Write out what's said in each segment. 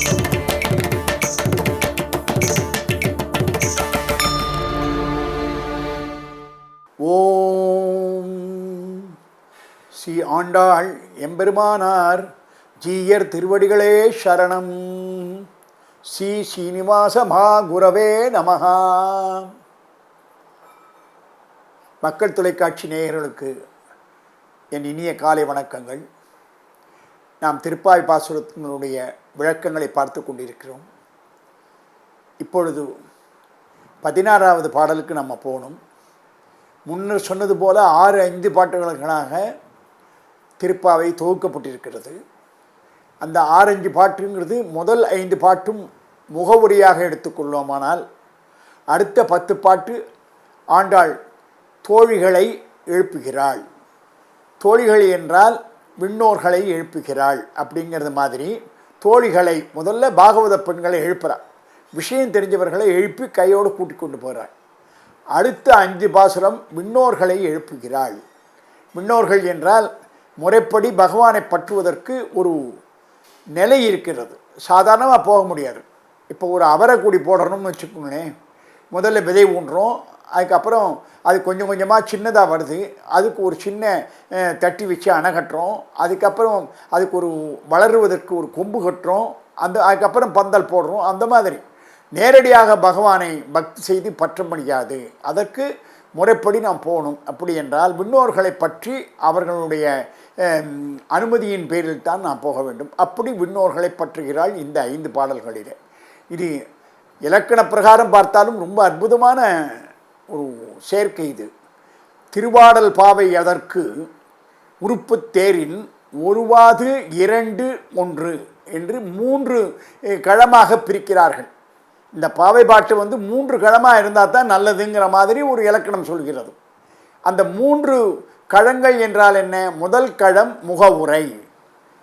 ஓம் ஸ்ரீ ஆண்டாள் எம்பெருமானார் ஜீயர் திருவடிகளே சரணம். ஸ்ரீ ஸ்ரீனிவாச மகாகுரவே நமஹா. மக்கள் தொலைக்காட்சி நேயர்களுக்கு என் இனிய காலை வணக்கங்கள். நாம் திருப்பாய் பாசுரத்தினுடைய விளக்கங்களை பார்த்து கொண்டிருக்கிறோம். இப்பொழுது 16வது பாடலுக்கு நம்ம போகணும். முன்னர் சொன்னது போல 6-5 பாட்டுகளாக திருப்பாவை தொகுக்கப்பட்டிருக்கிறது. அந்த 6-5 பாட்டுங்கிறது முதல் 5 பாட்டும் முகவுரையாக எடுத்துக்கொள்ளோமானால், அடுத்த 10 பாட்டு ஆண்டாள் தோழிகளை எழுப்புகிறாள். தோழிகள் என்றால் விண்ணோர்களை எழுப்புகிறாள் அப்படிங்கிறது மாதிரி தோழிகளை முதல்ல பாகவத பெண்களை எழுப்புகிறாள். விஷயம் தெரிஞ்சவர்களை எழுப்பி கையோடு கூட்டிக் கொண்டு போகிறாள். அடுத்த 5 பாசுரம் விண்ணோர்களை எழுப்புகிறாள். விண்ணோர்கள் என்றால் முறைப்படி பகவானை பற்றுவதற்கு ஒரு நிலை இருக்கிறது. சாதாரணமாக போக முடியாது. இப்போ ஒரு அவரைக்குடி போடணும்னு வச்சுக்கோங்களேன். முதல்ல விதை ஊன்றோம், அதுக்கப்புறம் அது கொஞ்சம் கொஞ்சமாக சின்னதாக வருது, அதுக்கு ஒரு சின்ன தட்டி வச்சு அணை கட்டுறோம், அதுக்கப்புறம் அதுக்கு ஒரு வளருவதற்கு ஒரு கொம்பு கட்டுறோம், அதுக்கப்புறம் பந்தல் போடுறோம். அந்த மாதிரி நேரடியாக பகவானை பக்தி செய்து பற்ற முடியாது. அதற்கு முறைப்படி நாம் போகணும். அப்படி என்றால் விண்ணோர்களை பற்றி அவர்களுடைய அனுமதியின் பேரில் தான் நாம் போக வேண்டும். அப்படி விண்ணோர்களை பற்றுகிறாள் இந்த 5 பாடல்களில். இது இலக்கண பிரகாரம் பார்த்தாலும் ரொம்ப அற்புதமான ஒரு சேர்க்கை இது. திருவாடல் பாவை அதற்கு உறுப்பு தேரின் ஒருவாது 2 1 என்று 3 களமாக பிரிக்கிறார்கள். இந்த பாவை பாட்டு 3 களமாக இருந்தால் தான் நல்லதுங்கிற மாதிரி ஒரு இலக்கணம் சொல்கிறது. அந்த 3 களங்கள் என்றால் என்ன? முதல் களம் முகவுரை,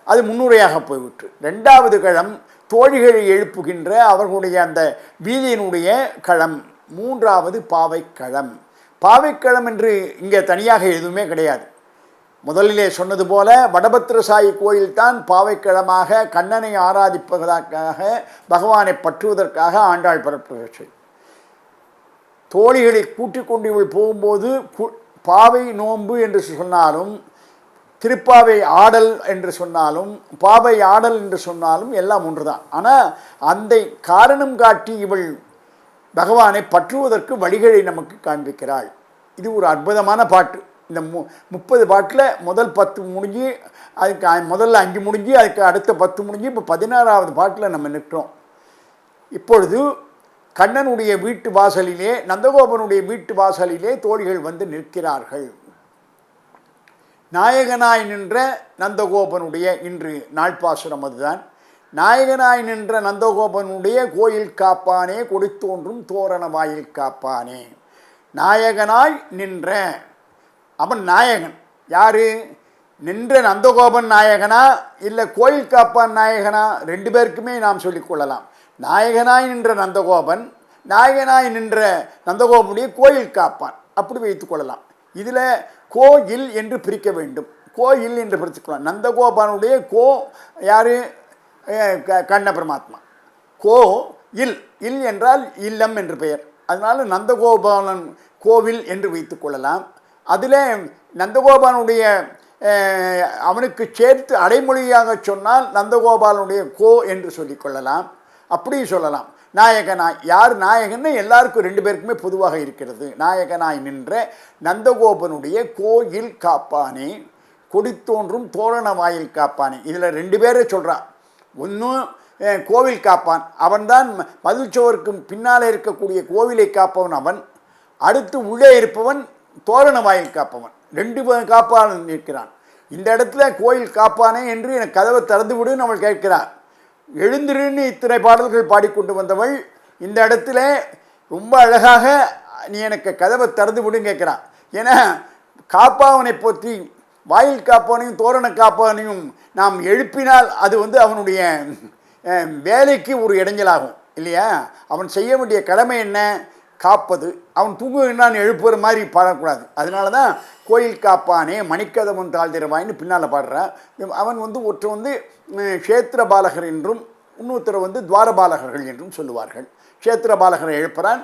அது முன்னுரையாக போய்விட்டு. 2வது களம் தோழிகளை எழுப்புகின்ற அவர்களுடைய அந்த வீதியினுடைய களம். 3வது பாவைக்களம். பாவைக்களம் என்று இங்கே தனியாக எதுவுமே கிடையாது. முதலிலே சொன்னது போல வடபத்திரசாயி கோயில்தான் பாவைக்கிழமாக கண்ணனை ஆராதிப்பதற்காக பகவானை பற்றுவதற்காக ஆண்டாள் பரப்புரை. தோழிகளை கூட்டிக் கொண்டு இவள் போகும்போது பாவை நோன்பு என்று சொன்னாலும், திருப்பாவை ஆடல் என்று சொன்னாலும், பாவை ஆடல் என்று சொன்னாலும் எல்லாம் ஒன்று தான். ஆனால் அந்த காரணம் காட்டி இவள் பகவானை பற்றுவதற்கு வழிகளை நமக்கு காண்பிக்கிறாள். இது ஒரு அற்புதமான பாட்டு. இந்த 30 பாட்டில் முதல் 10 முடிஞ்சு, அதுக்கு முதல்ல 5 முடிஞ்சு, அதுக்கு அடுத்த 10 முடிஞ்சு, இப்போ 16வது பாட்டில் நம்ம நிற்கிறோம். இப்பொழுது கண்ணனுடைய வீட்டு வாசலிலே, நந்தகோபனுடைய வீட்டு வாசலிலே தோழிகள் நிற்கிறார்கள். நாயகனாய் நின்ற நந்தகோபனுடைய இன்று நாள்பாசுரம் அதுதான். நாயகனாய் நின்ற நந்தகோபனுடைய கோயில் காப்பானே, கொடித்தோன்றும் தோரண வாயில் காப்பானே. நாயகனாய் நின்ற அவன் நாயகன். யார்? நின்ற நந்தகோபன் நாயகனா இல்லை கோயில் காப்பான் நாயகனா? 2 பேருக்குமே நாம் சொல்லிக்கொள்ளலாம். நாயகனாய் நின்ற நந்தகோபன், நாயகனாய் நின்ற நந்தகோபனுடைய கோயில் காப்பான், அப்படி வைத்துக்கொள்ளலாம். இதில் கோயில் என்று பிரிக்க வேண்டும். கோயில் என்று பிரித்துக்கொள்ளலாம். நந்தகோபனுடைய கோ யார்? கண்ண பரமாத்மா. கோ இல், இல் என்றால் இல்லம் என்று பெயர். அதனால் நந்தகோபாலன் கோவில் என்று வைத்துக்கொள்ளலாம். அதில் நந்தகோபாலனுடைய அவனுக்கு சேர்த்து அடைமொழியாக சொன்னால் நந்தகோபாலனுடைய கோ என்று சொல்லிக்கொள்ளலாம். அப்படி சொல்லலாம். நாயகனாய், யார் நாயகன்னு எல்லாருக்கும் 2 பேருக்குமே பொதுவாக இருக்கிறது. நாயகனாய் நின்ற நந்தகோபனுடைய கோயில் காப்பானே, கொடித்தோன்றும் தோரண வாயில் காப்பானே. இதில் 2 பேரை சொல்கிறான். ஒன்று கோவில் காப்பான், அவன்தான் மதுச்சோருக்கு பின்னாலே இருக்கக்கூடிய கோவிலை காப்பவன் அவன். அடுத்து உள்ளே இருப்பவன் தோரண வாயில் காப்பவன். 2 காப்பான் நிற்கிறான். இந்த இடத்துல கோயில் காப்பானே என்று எனக்கு கதவை திறந்து விடுன்னு அவள் கேட்கிறார். எழுந்திருன்னு இத்தனை பாடல்கள் பாடிக்கொண்டு வந்தவள் இந்த இடத்துல ரொம்ப அழகாக நீ எனக்கு கதவை திறந்து விடுன்னு கேட்குறான். ஏன்னா காப்பாவனை பற்றி வாயில் காப்பானையும் தோரண காப்பானையும் நாம் எழுப்பினால் அது அவனுடைய வேலைக்கு ஒரு இடைஞ்சலாகும் இல்லையா? அவன் செய்ய வேண்டிய கடமை என்ன? காப்பது. அவன் தூங்குகிறான் எழுப்புற மாதிரி பாடக்கூடாது. அதனால தான் கோயில் காப்பானே மணிக்கதவன் தாழ்திரவாயின்னு பின்னால் பாடுறான். அவன் ஒருத்தர் க்ஷேத்திர பாலகர் என்றும் இன்னொருத்தர் வந்து துவாரபாலகர்கள் என்றும் சொல்லுவார்கள். க்ஷேத்திரபாலகரை எழுப்புறான்,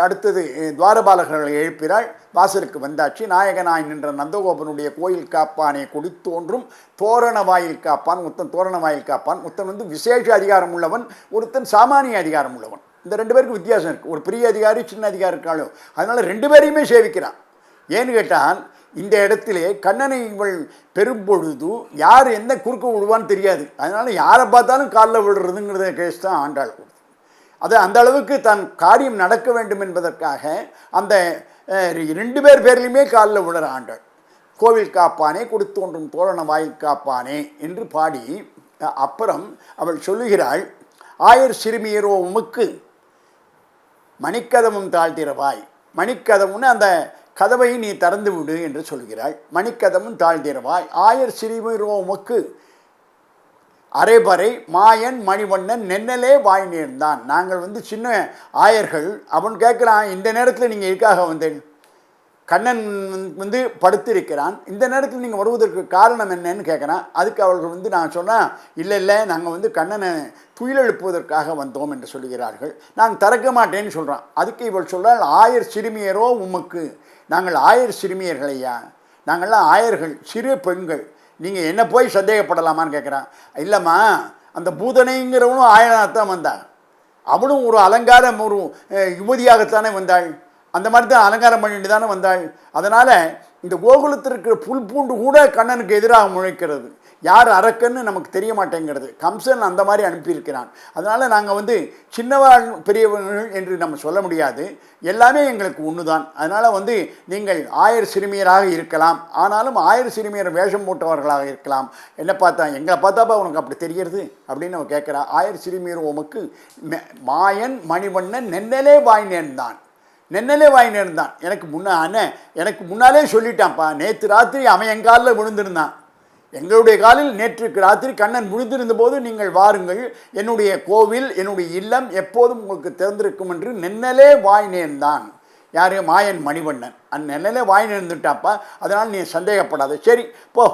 அடுத்தது துவாரபாலகர்களை எழுப்பிறாள். வாசலுக்கு வந்தாச்சு. நாயகனாய் நின்ற நந்தகோபனுடைய கோயில் காப்பானே கொடித்தோன்றும் தோரண வாயில் காப்பான். ஒருத்தன் தோரண வாயில் காப்பான், ஒருத்தன் வந்து விசேஷ அதிகாரம் உள்ளவன், ஒருத்தன் சாமானிய அதிகாரம் உள்ளவன். இந்த ரெண்டு பேருக்கு வித்தியாசம் இருக்குது. ஒரு பெரிய அதிகாரி சின்ன அதிகாரி இருக்காலும் அதனால் ரெண்டு பேரையுமே சேவிக்கிறான். ஏன்னு கேட்டால் இந்த இடத்திலே கண்ணனை இவள் பெரும்பொழுது யார் எந்த குறுக்க விடுவான்னு தெரியாது. அதனால் யாரை பார்த்தாலும் காலில் விடுறதுங்கிறத கேஸ் தான் ஆண்டாள். அது அந்த அளவுக்கு தன் காரியம் நடக்க வேண்டும் என்பதற்காக அந்த ரெண்டு பேர்லையுமே காலில் விடுற ஆண்டாள். கோவில் காப்பானே கொடுத்தோன்றும் தோரண வாயில் காப்பானே என்று பாடி அப்புறம் அவள் சொல்லுகிறாள், ஆயர் சிறுமியரோ உமக்கு மணிக்கதவும் தாழ்த்திரவாய். மணிக்கதவுன்னு அந்த கதவை நீ திறந்து விடு என்று சொல்கிறாள். மணிக்கதவும் தாழ்த்திரவாய். ஆயர் சிறுமியரோ உமக்கு அரைபறை மாயன் மணிவண்ணன் நென்னலே வாய் நேர்ந்தான். நாங்கள் வந்து சின்ன ஆயர்கள். அவன் கேட்குறான், இந்த நேரத்தில் நீங்கள் எதுக்காக வந்தேன்? கண்ணன் வந்து படுத்திருக்கிறான், இந்த நேரத்தில் நீங்கள் வருவதற்கு காரணம் என்னன்னு கேட்குறான். அதுக்கு அவர்கள் வந்து நான் சொன்னால், இல்லை நாங்கள் வந்து கண்ணனை துயிலெழுப்புவதற்காக வந்தோம் என்று சொல்கிறார்கள். நான் திறக்க மாட்டேன்னு சொல்கிறான். அதுக்கு இவள் சொல்கிறாள், ஆயர் சிறுமியரோ உமக்கு. நாங்கள் ஆயர் சிறுமியர்களையா? நாங்கள்லாம் ஆயர்கள், சிறு பெண்கள். நீங்கள் என்ன போய் சந்தேகப்படலாமான்னு கேட்குறான். இல்லைம்மா, அந்த பூதனைங்கிறவனும் ஆயனாகத்தான் வந்தான். அவளும் ஒரு அலங்காரம், ஒரு யுவதியாகத்தானே வந்தாள். அந்த மாதிரி தான் அலங்காரம் பண்ணிட்டு தானே வந்தாள். அதனால் இந்த கோகுலத்தில் இருக்கிற புல் பூண்டு கூட கண்ணனுக்கு எதிராக முளைக்கிறது. யார் அரக்கன்னு நமக்கு தெரிய மாட்டேங்கிறது. கம்சன் அந்த மாதிரி அனுப்பியிருக்கிறான். அதனால் நாங்கள் வந்து சின்னவாள் பெரியவர்கள் என்று நம்ம சொல்ல முடியாது. எல்லாமே எங்களுக்கு ஒன்று தான். அதனால் வந்து நீங்கள் ஆயர் சிறுமியராக இருக்கலாம், ஆனாலும் ஆயர் சிறுமியர் வேஷம் போட்டவர்களாக இருக்கலாம். என்ன பார்த்தா எங்களை பார்த்தாப்பா உனக்கு அப்படி தெரிகிறது அப்படின்னு அவன் கேட்குறான். ஆயர் சிறுமியர் உமக்கு மாயன் மணிவண்ணன் நென்னலே வாய் நேர்ந்தான். நென்னலே வாய் நேர்ந்தான். எனக்கு முன்னாலே சொல்லிட்டான்ப்பா. நேற்று ராத்திரி அவன் என் காலில் விழுந்திருந்தான். எங்களுடைய காலில் நேற்றுக்கு ராத்திரி கண்ணன் விழுந்திருந்த போது நீங்கள் வாருங்கள், என்னுடைய கோவில் என்னுடைய இல்லம் எப்போதும் உங்களுக்கு திறந்திருக்கும் என்று நென்னலே வாய் நேர்ந்தான். யார்? மாயன் மணிவண்ணன். நென்னலே வாய் நேர்ந்துட்டாப்பா, அதனால் நீ சந்தேகப்படாத. சரி போ,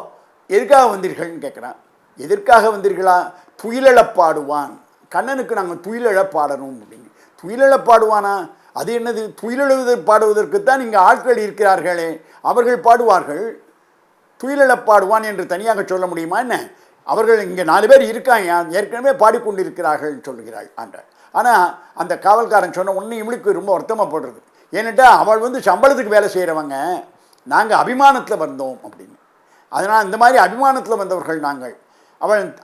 எதுக்காக வந்தீர்கள்னு கேட்குறான். எதற்காக வந்தீர்களா? துயிலெழப்பாடுவான். கண்ணனுக்கு நாங்கள் துயிலெழப்பாடணும் அப்படின்னு. துயிலெழப்பாடுவானா? அது என்னது? துயிலெழுவது பாடுவதற்குத்தான் இங்கே ஆட்கள் இருக்கிறார்களே, அவர்கள் பாடுவார்கள். துயிலெழப்பாடுவான் என்று தனியாக சொல்ல முடியுமா என்ன? அவர்கள் இங்கே 4 பேர் இருக்காங்க, ஏற்கனவே பாடிக்கொண்டிருக்கிறார்கள் சொல்கிறாள் ஆண்டாள். ஆனால் அந்த காவல்காரன் சொன்ன உடனே இவளுக்கு ரொம்ப வருத்தமாக போடுறது. ஏன்னுட்டா அவள் வந்து சம்பளத்துக்கு வேலை செய்கிறவங்க, நாங்கள் அபிமானத்தில் வந்தோம் அப்படின்னு. அதனால் இந்த மாதிரி அபிமானத்தில் வந்தவர்கள் நாங்கள்.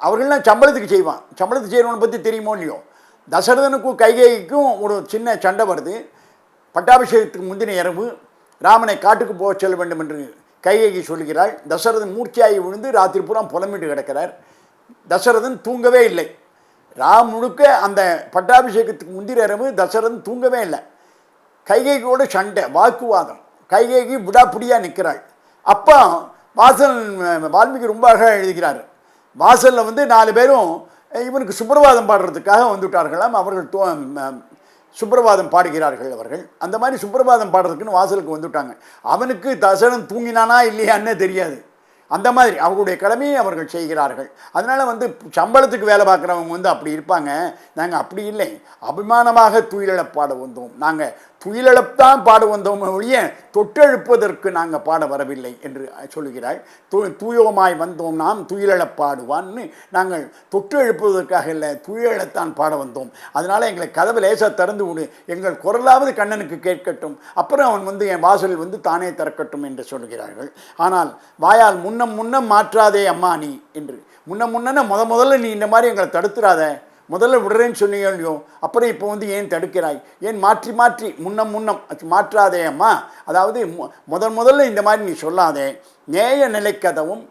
அவர்கள்லாம் சம்பளத்துக்கு செய்வான். சம்பளத்துக்கு செய்கிறவனை பற்றி தெரியுமோ இல்லையோ? தசரதனுக்கும் கைகேயிக்கும் ஒரு சின்ன சண்டை வருது. பட்டாபிஷேகத்துக்கு முந்தின இரவு ராமனை காட்டுக்கு போக செல்ல வேண்டும் என்று கைகேயி சொல்கிறாள். தசரதன் மூர்ச்சியாகி விழுந்து ராத்திரி பூரா புலம்பிட்டு கிடக்கிறார். தசரதன் தூங்கவே இல்லை. ராம் முழுக்க அந்த பட்டாபிஷேகத்துக்கு முந்தின இரவு தசரதன் தூங்கவே இல்லை. கைகேயியோட சண்டை, வாக்குவாதம். கைகேயி விடாப்பிடியாக நிற்கிறாள். அப்போ வால்மீகி ரொம்ப அழகாக எழுதுகிறார். வாசலில் வந்து 4 பேரும் இவனுக்கு சுப்பிரபாதம் பாடுறதுக்காக வந்துவிட்டார்களாம். அவர்கள் சுப்பிரபாதம் பாடுகிறார்கள். அவர்கள் அந்த மாதிரி சுப்பிரபாதம் பாடுறதுக்குன்னு வாசலுக்கு வந்துவிட்டாங்க. அவனுக்கு தசரன் தூங்கினானா இல்லையான்னே தெரியாது. அந்த மாதிரி அவர்களுடைய கடமையை அவர்கள் செய்கிறார்கள். அதனால் வந்து சம்பளத்துக்கு வேலை பார்க்குறவங்க வந்து அப்படி இருப்பாங்க. நாங்கள் அப்படி இல்லை, அபிமானமாக துயிலெழப் பாட வந்தோம். நாங்கள் துயிலெழத்தான் பாட வந்தோம் ஒழிய தொட்டெழுப்பதற்கு நாங்கள் பாட வரவில்லை என்று சொல்கிறாள். தூயோமாய் வந்தோம் நாம் துயிலெழப் பாடுவான்னு. நாங்கள் தொட்டு எழுப்புவதற்காக இல்லை, துயிலெழத்தான் பாட வந்தோம். அதனால் எங்களை கதவு லேசாக திறந்து விடு, எங்கள் குரலாவது கண்ணனுக்கு கேட்கட்டும், அப்புறம் அவன் வந்து என் வாசல் வந்து தானே திறக்கட்டும் என்று சொல்கிறார்கள். ஆனால் வாயால் முன்னம் மாற்றாதே அம்மா நீ என்று. முன்னே முதல்ல நீ இந்த மாதிரி எங்களை தடுத்துறாத, முதல்ல விடுறேன்னு சொன்னீங்க இல்லையோ, அப்புறம் இப்போ வந்து ஏன் தடுக்கிறாய்? ஏன் மாற்றி முன்னம் மாற்றாதே அம்மா. அதாவது முதல்ல இந்த மாதிரி நீ சொல்லாதே. நேய நிலைக்கதவும்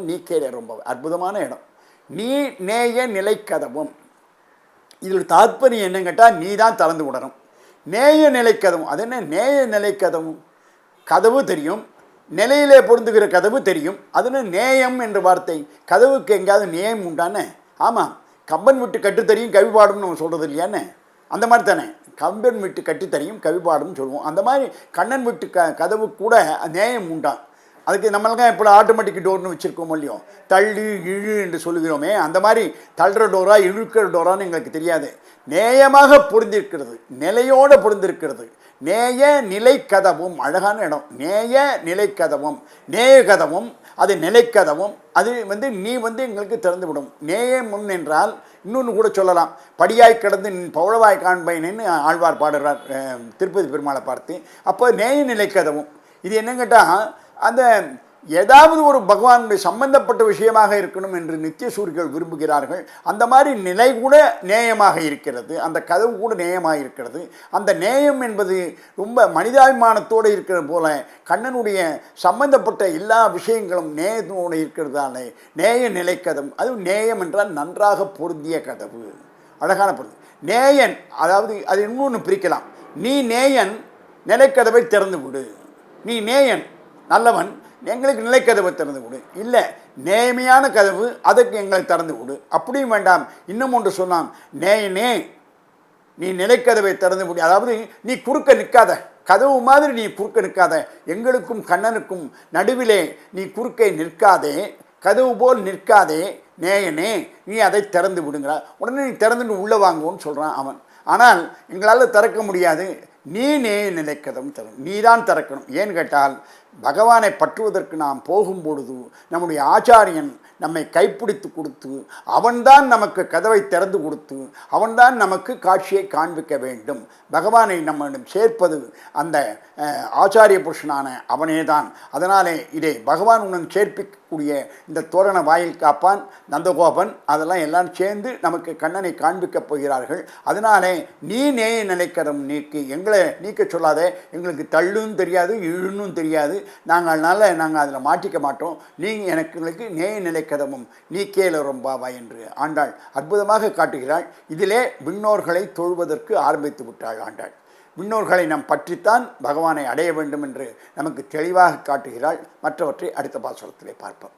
நீ கேட. ரொம்ப அற்புதமான இடம். நீ நேய நிலைக்கதவும். இதில் தாத்பரியம் என்னன்னு கேட்டால், நீ தான் திறந்து விடணும். நேய நிலைக்கதவும், அது என்ன நேய நிலைக்கதவும்? கதவு தெரியும், நிலையிலே பொருந்துகிற கதவு தெரியும், அதுன்னு நேயம் என்ற வார்த்தை. கதவுக்கு எங்கேயாவது நேயம் உண்டானே? ஆமாம், கம்பன் விட்டு கட்டு தெரியும் கவி பாடும்னு நம்ம சொல்கிறது இல்லையானே? அந்த மாதிரி தானே, கம்பன் விட்டு கட்டு தெரியும் கவி பாடும்னு சொல்லுவோம். அந்த மாதிரி கண்ணன் விட்டு கதவு கூட நேயம் உண்டான். அதுக்கு நம்மளுக்கு இப்போ ஆட்டோமேட்டிக் டோர்னு வச்சுருக்கோம் இல்லையோ, தள்ளு இழு என்று சொல்லுகிறோமே, அந்த மாதிரி தள்ளுற டோரா இழுக்கிற டோரான்னு எங்களுக்கு தெரியாது. நேயமாக பொருந்திருக்கிறது, நிலையோடு பொருந்திருக்கிறது. நேய நிலைக்கதவும், அழகான இடம். நேய நிலைக்கதவும், நேய கதவும், அது நிலைக்கதவும், அது நீ எங்களுக்கு திறந்து விடும். நேய முன் என்றால் இன்னொன்று கூட சொல்லலாம், படியாய் கிடந்து நின் பவளவாய் காண்பேன்னு ஆழ்வார் பாடுறார் திருப்பதி பெருமாளை பார்த்து. அப்போ நேய நிலைக்கதவும் இது என்ன கேட்டால், அந்த ஏதாவது ஒரு பகவானுடைய சம்பந்தப்பட்ட விஷயமாக இருக்கணும் என்று நித்திய சூரிகள் விரும்புகிறார்கள். அந்த மாதிரி நிலை கூட நேயமாக இருக்கிறது, அந்த கதவு கூட நேயமாக இருக்கிறது. அந்த நேயம் என்பது ரொம்ப மனிதாபிமானத்தோடு இருக்கிறது போல கண்ணனுடைய சம்பந்தப்பட்ட எல்லா விஷயங்களும் நேயத்தோடு இருக்கிறதாலே நேய நிலை கதவு. அதுவும் நேயம் என்றால் நன்றாக பொருந்திய கதவு, அழகான பொருள். நேயன், அதாவது அது இன்னொன்று பிரிக்கலாம். நீ நேயன், நிலைக்கதவை திறந்து விடு. நீ நேயன் நல்லவன், எங்களுக்கு நிலைக்கதவை திறந்து கொடு. இல்லை, நேர்மையான கதவு, அதுக்கு எங்களுக்கு திறந்து கொடு. அப்படியும் வேண்டாம். இன்னும் ஒன்று சொன்னான், நேயனே நீ நிலைக்கதவை திறந்து கொடு. அதாவது நீ குறுக்க நிற்காத, கதவு மாதிரி நீ குறுக்க நிற்காத, எங்களுக்கும் கண்ணனுக்கும் நடுவிலே நீ குறுக்கை நிற்காதே, கதவு போல் நிற்காதே, நேயனே நீ அதை திறந்து விடுங்கிறார். உடனே நீ திறந்துட்டு உள்ளே வாங்குவோன்னு சொல்கிறான் அவன். ஆனால் எங்களால் திறக்க முடியாது. நீ நேய நிலைக்கதவும் திறந்து, நீ தான் திறக்கணும். ஏன்னு கேட்டால், பகவானை பற்றுவதற்கு நாம் போகும்பொழுது நம்முடைய ஆச்சாரியன் நம்மை கைப்பிடித்து கொடுத்து, அவன்தான் நமக்கு கதவை திறந்து கொடுத்து, அவன்தான் நமக்கு காட்சியை காண்பிக்க வேண்டும். பகவானை நம்மிடம் சேர்ப்பது அந்த ஆச்சாரிய புருஷனான அவனே தான். அதனாலே இதை பகவான் உடன் சேர்ப்பிக்கக்கூடிய இந்த தோரண வாயில் காப்பான், நந்தகோபன், அதெல்லாம் எல்லாம் சேர்ந்து நமக்கு கண்ணனை காண்பிக்கப் போகிறார்கள். அதனாலே நீ நேய நிலைக்கதம் நீக்கி, எங்களை நீக்க சொல்லாதே, எங்களுக்கு தள்ளுன்னு தெரியாது, இழுன்னும் தெரியாது, நாங்கள் அதில் மாட்டிக்க மாட்டோம். நீங்கள் எங்களுக்கு நேய நிலைக்கதமும் நீக்கேல ரொம்பாவா என்று ஆண்டாள் அற்புதமாக காட்டுகிறாள். இதிலே விண்ணோர்களை தொழுவதற்கு ஆரம்பித்து விட்டாள் ஆண்டாள். விண்ணோர்களை நாம் பற்றித்தான் பகவானை அடைய வேண்டும் என்று நமக்கு தெளிவாக காட்டுகிறாள். மற்றவற்றை அடுத்த பாசுரத்திலே பார்ப்போம்.